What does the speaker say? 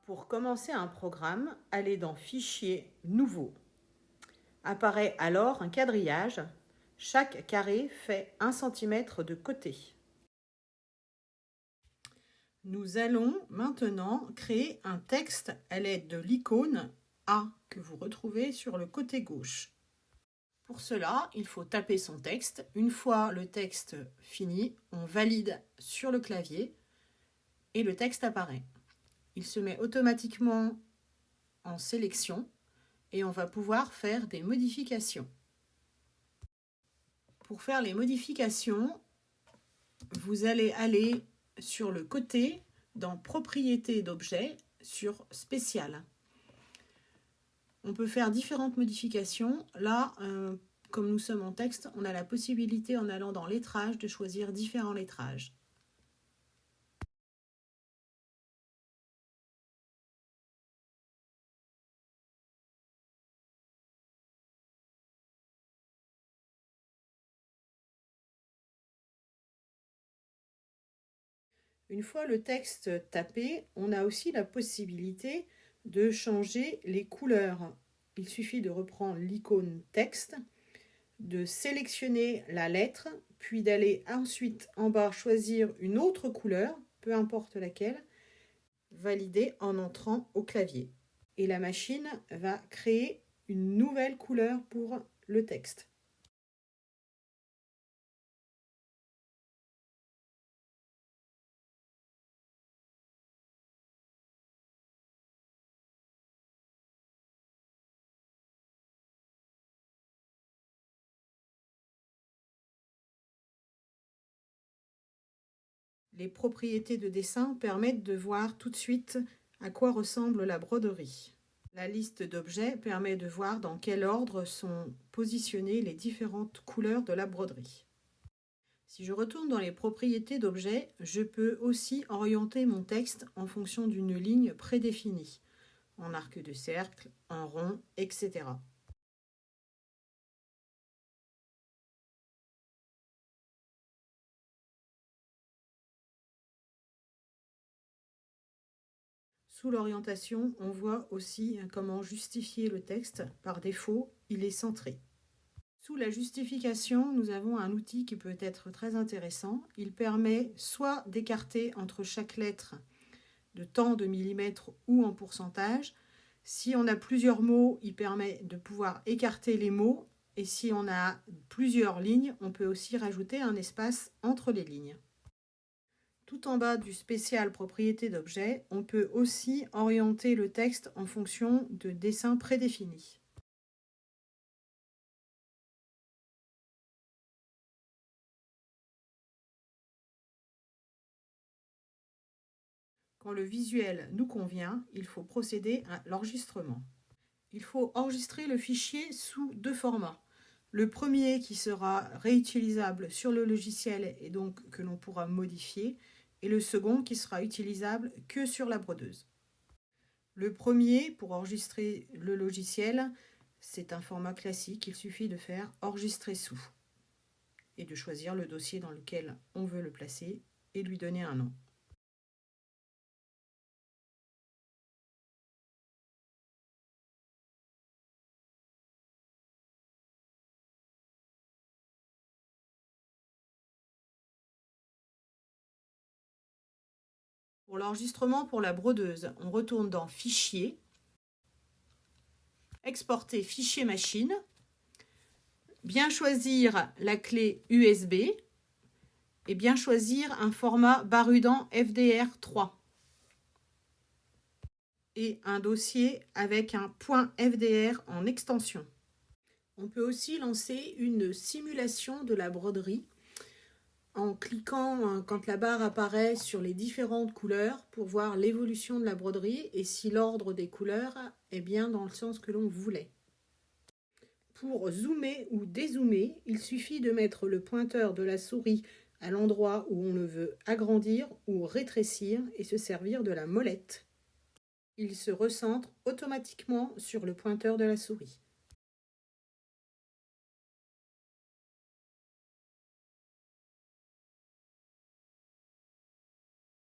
Pour commencer un programme, allez dans Fichier, Nouveau. Apparaît alors un quadrillage. Chaque carré fait 1 cm de côté. Nous allons maintenant créer un texte à l'aide de l'icône A que vous retrouvez sur le côté gauche. Pour cela, il faut taper son texte. Une fois le texte fini, on valide sur le clavier et le texte apparaît. Il se met automatiquement en sélection et on va pouvoir faire des modifications. Pour faire les modifications, vous allez aller sur le côté dans Propriétés d'objet sur Spécial. On peut faire différentes modifications. Là, comme nous sommes en texte, on a la possibilité en allant dans Lettrage de choisir différents lettrages. Une fois le texte tapé, on a aussi la possibilité de changer les couleurs. Il suffit de reprendre l'icône texte, de sélectionner la lettre, puis d'aller ensuite en bas choisir une autre couleur, peu importe laquelle, valider en entrant au clavier. Et la machine va créer une nouvelle couleur pour le texte. Les propriétés de dessin permettent de voir tout de suite à quoi ressemble la broderie. La liste d'objets permet de voir dans quel ordre sont positionnées les différentes couleurs de la broderie. Si je retourne dans les propriétés d'objets, je peux aussi orienter mon texte en fonction d'une ligne prédéfinie, en arc de cercle, en rond, etc. Sous l'orientation, on voit aussi comment justifier le texte. Par défaut, il est centré. Sous la justification, nous avons un outil qui peut être très intéressant. Il permet soit d'écarter entre chaque lettre de tant de millimètres ou en pourcentage. Si on a plusieurs mots, il permet de pouvoir écarter les mots. Et si on a plusieurs lignes, on peut aussi rajouter un espace entre les lignes. Tout en bas du spécial propriété d'objet, on peut aussi orienter le texte en fonction de dessins prédéfinis. Quand le visuel nous convient, il faut procéder à l'enregistrement. Il faut enregistrer le fichier sous 2 formats. Le premier qui sera réutilisable sur le logiciel et donc que l'on pourra modifier, et le second qui sera utilisable que sur la brodeuse. Le premier, pour enregistrer le logiciel, c'est un format classique. Il suffit de faire enregistrer sous et de choisir le dossier dans lequel on veut le placer et lui donner un nom. Pour l'enregistrement pour la brodeuse, on retourne dans Fichier, Exporter fichier machine, bien choisir la clé USB et bien choisir un format Barudan FDR3 et un dossier avec un .fdr en extension. On peut aussi lancer une simulation de la broderie en cliquant quand la barre apparaît sur les différentes couleurs pour voir l'évolution de la broderie et si l'ordre des couleurs est bien dans le sens que l'on voulait. Pour zoomer ou dézoomer, il suffit de mettre le pointeur de la souris à l'endroit où on le veut agrandir ou rétrécir et se servir de la molette. Il se recentre automatiquement sur le pointeur de la souris.